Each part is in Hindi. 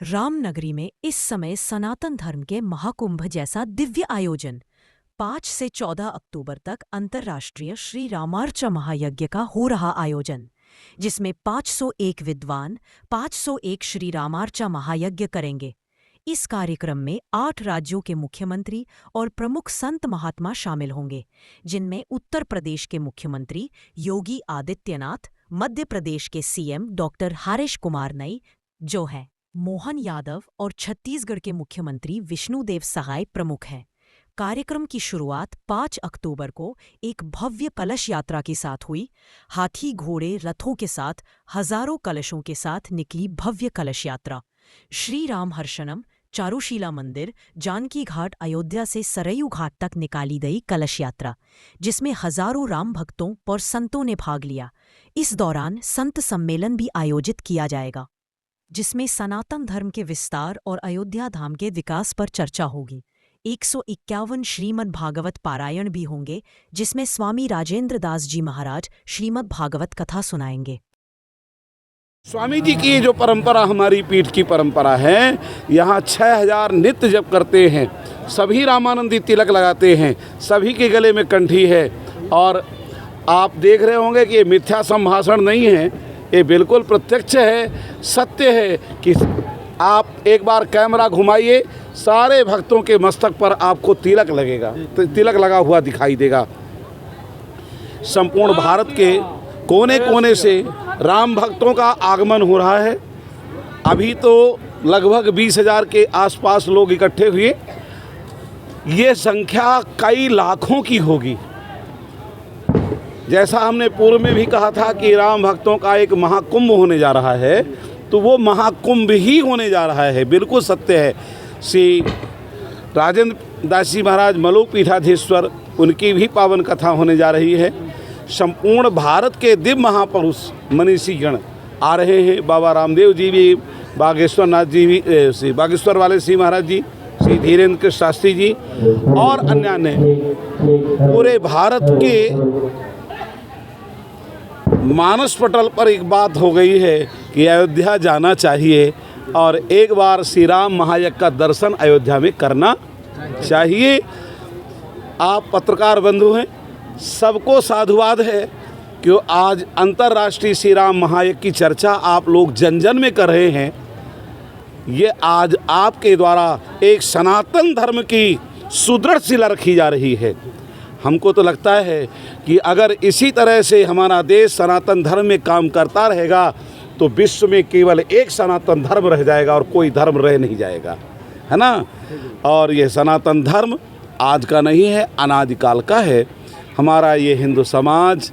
रामनगरी में इस समय सनातन धर्म के महाकुंभ जैसा दिव्य आयोजन 5 से 14 अक्टूबर तक अंतर्राष्ट्रीय श्री रामार्चा महायज्ञ का हो रहा आयोजन, जिसमें 501 विद्वान 501 श्री रामार्चा महायज्ञ करेंगे। इस कार्यक्रम में 8 राज्यों के मुख्यमंत्री और प्रमुख संत महात्मा शामिल होंगे, जिनमें उत्तर प्रदेश के मुख्यमंत्री योगी आदित्यनाथ, मध्य प्रदेश के सीएम डॉक्टर हरीश कुमार नई जो है मोहन यादव और छत्तीसगढ़ के मुख्यमंत्री विष्णुदेव सहाय प्रमुख हैं। कार्यक्रम की शुरुआत 5 अक्टूबर को एक भव्य कलश यात्रा के साथ हुई। हाथी घोड़े रथों के साथ हजारों कलशों के साथ निकली भव्य कलश यात्रा श्री राम हर्षणम चारुशीला मंदिर, जानकी घाट, अयोध्या से सरयू घाट तक निकाली गई कलश यात्रा, जिसमें हजारों राम भक्तों और संतों ने भाग लिया। इस दौरान संत सम्मेलन भी आयोजित किया जाएगा, जिसमें सनातन धर्म के विस्तार और अयोध्या धाम के विकास पर चर्चा होगी। 151 श्रीमद् भागवत पारायण भी होंगे, जिसमें स्वामी राजेंद्र दास जी महाराज श्रीमद् भागवत कथा सुनाएंगे। स्वामी जी की जो परंपरा हमारी पीठ की परंपरा है, यहाँ 6000 नित्य जप करते हैं, सभी रामानंदी तिलक लगाते हैं, सभी के गले में कंठी है। और आप देख रहे होंगे कि ये मिथ्या संभाषण नहीं है, ये बिल्कुल प्रत्यक्ष है, सत्य है कि आप एक बार कैमरा घुमाइए, सारे भक्तों के मस्तक पर आपको तिलक लगेगा, तिलक लगा हुआ दिखाई देगा। संपूर्ण भारत के कोने कोने से राम भक्तों का आगमन हो रहा है। अभी तो लगभग 20,000 के आसपास लोग इकट्ठे हुए। ये संख्या कई लाखों की होगी। जैसा हमने पूर्व में भी कहा था कि राम भक्तों का एक महाकुंभ होने जा रहा है, तो वो महाकुंभ ही होने जा रहा है, बिल्कुल सत्य है। श्री राजेंद्र दास जी महाराज मलुक पीठाधीश्वर, उनकी भी पावन कथा होने जा रही है। संपूर्ण भारत के दिव्य महापुरुष मनीषीगण आ रहे हैं। बाबा रामदेव जी भी, बागेश्वर नाथ जी भी, श्री बागेश्वर वाले श्री महाराज जी, श्री धीरेन्द्र कृष्ण शास्त्री जी और अन्य पूरे भारत के मानस पटल पर एक बात हो गई है कि अयोध्या जाना चाहिए और एक बार श्री राम महायज्ञ का दर्शन अयोध्या में करना चाहिए। आप पत्रकार बंधु हैं, सबको साधुवाद है कि आज अंतर्राष्ट्रीय श्री राम महायज्ञ की चर्चा आप लोग जन जन में कर रहे हैं। ये आज आपके द्वारा एक सनातन धर्म की सुदृढ़ शिला रखी जा रही है। हमको तो लगता है कि अगर इसी तरह से हमारा देश सनातन धर्म में काम करता रहेगा तो विश्व में केवल एक सनातन धर्म रह जाएगा और कोई धर्म रह नहीं जाएगा, है ना। और ये सनातन धर्म आज का नहीं है, अनादिकाल का है। हमारा ये हिंदू समाज,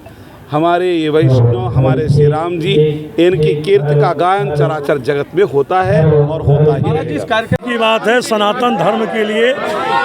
हमारे ये वैष्णव, हमारे श्री राम जी, इनकी कीर्ति का गायन चराचर जगत में होता है और होता ही रहेगा। इस कार्यक्रम की बात है सनातन धर्म के लिए,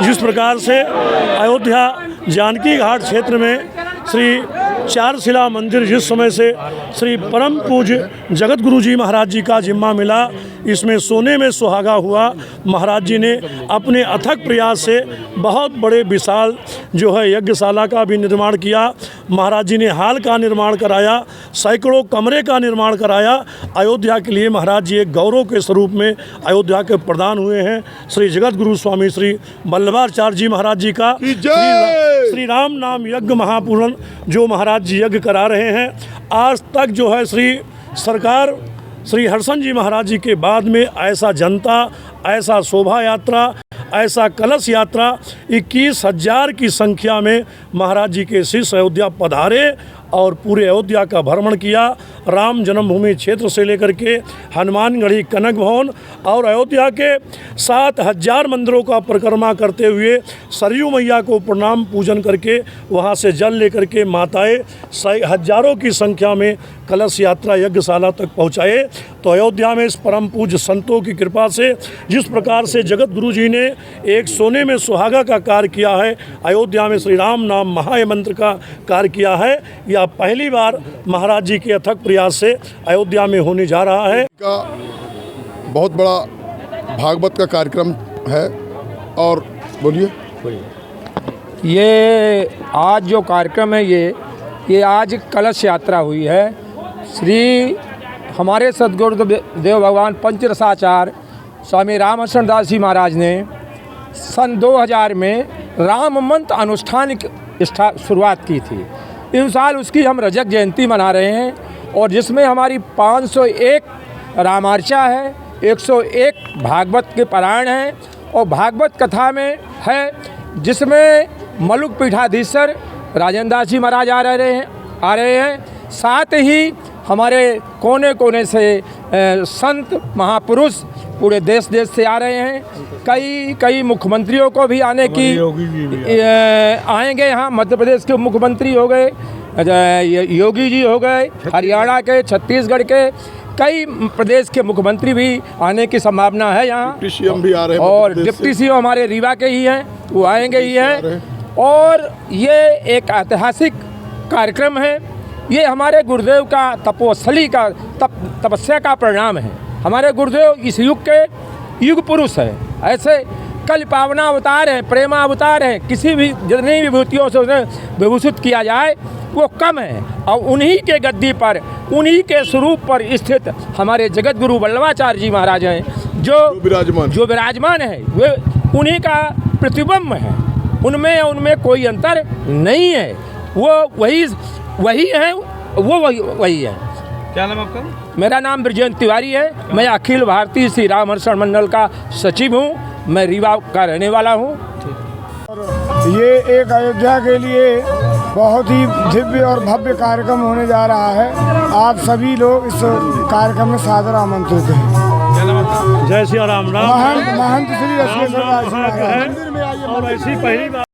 जिस प्रकार से अयोध्या जानकी घाट क्षेत्र में श्री चारशिला मंदिर जिस समय से श्री परम पूज्य जगत गुरु जी महाराज जी का जिम्मा मिला, इसमें सोने में सुहागा हुआ। महाराज जी ने अपने अथक प्रयास से बहुत बड़े विशाल जो है यज्ञशाला का भी निर्माण किया। महाराज जी ने हाल का निर्माण कराया, सैकड़ों कमरे का निर्माण कराया। अयोध्या के लिए महाराज जी एक गौरव के स्वरूप में अयोध्या के प्रदान हुए हैं। श्री जगत गुरु स्वामी श्री वल्लभाचार्य जी महाराज जी का श्री राम नाम यज्ञ महापूर्ण जो महाराज जी यज्ञ करा रहे हैं। आज तक जो है श्री सरकार श्री हर्षण जी महाराज जी के बाद में ऐसा जनता, ऐसा शोभा यात्रा, ऐसा कलश यात्रा 21,000 की संख्या में महाराज जी के शिष्य अयोध्या पधारे और पूरे अयोध्या का भ्रमण किया। राम जन्मभूमि क्षेत्र से लेकर के हनुमानगढ़ी, कनक भवन और अयोध्या के 7,000 मंदिरों का परिक्रमा करते हुए सरयू मैया को प्रणाम पूजन करके वहाँ से जल लेकर के माताएँ हजारों की संख्या में कलश यात्रा यज्ञशाला तक पहुँचाए। तो अयोध्या में इस परम पूज्य संतों की कृपा से जिस प्रकार से जगत गुरु जी ने एक सोने में सुहागा का कार्य किया है, अयोध्या में श्री राम नाम महामंत्र का कार्य किया है, यह पहली बार महाराज जी के अथक प्रयास से अयोध्या में होने जा रहा है। का बहुत बड़ा भागवत का कार्यक्रम है। और बोलिए, ये आज जो कार्यक्रम है ये आज कलश यात्रा हुई है। श्री हमारे सद्गुरुदेव भगवान पंचरसाचार्य स्वामी रामहर्षण दास जी महाराज ने सन 2000 में राम मंत्र अनुष्ठान की शुरुआत की थी। इस साल उसकी हम रजत जयंती मना रहे हैं और जिसमें हमारी 501 रामार्चा है, 101 भागवत के पारायण हैं और भागवत कथा में है जिसमें मलुक पीठाधीश्वर राजेंद्र दास जी महाराज आ रहे हैं। साथ ही हमारे कोने कोने से संत महापुरुष पूरे देश से आ रहे हैं। कई मुख्यमंत्रियों को भी आने की आएंगे। यहाँ मध्य प्रदेश के मुख्यमंत्री हो गए, योगी जी हो गए, हरियाणा के, छत्तीसगढ़ के कई प्रदेश के मुख्यमंत्री भी आने की संभावना है यहाँ। डिप्टी सीएम भी आ रहे हैं और डिप्टी सीएम हमारे रीवा के ही हैं, वो आएंगे ही हैं। और ये एक ऐतिहासिक कार्यक्रम है। ये हमारे गुरुदेव का तपोस्थली का तपस्या का परिणाम है। हमारे गुरुदेव इस युग के युग पुरुष है। ऐसे कल पावना अवतार है, प्रेमा अवतार है। किसी भी जितनी विभूतियों से उन्हें विभूषित किया जाए वो कम है। और उन्हीं के गद्दी पर, उन्हीं के स्वरूप पर स्थित हमारे जगत गुरु वल्लभाचार्य जी महाराज हैं जो विराजमान है। वे उन्हीं का प्रतिबिंब है। उनमें कोई अंतर नहीं है। वो वही है, वो वही है। क्या नाम आपका? मेरा नाम ब्रजेंद्र तिवारी है। मैं अखिल भारतीय श्री रामहर्षण मंडल का सचिव हूँ। मैं रीवा का रहने वाला हूँ। ये एक अयोध्या के लिए बहुत ही दिव्य और भव्य कार्यक्रम होने जा रहा है। आप सभी लोग इस कार्यक्रम में सादर आमंत्रित हैं। जय श्री राम। महंत श्री राम मंदिर में और ऐसी पहली बार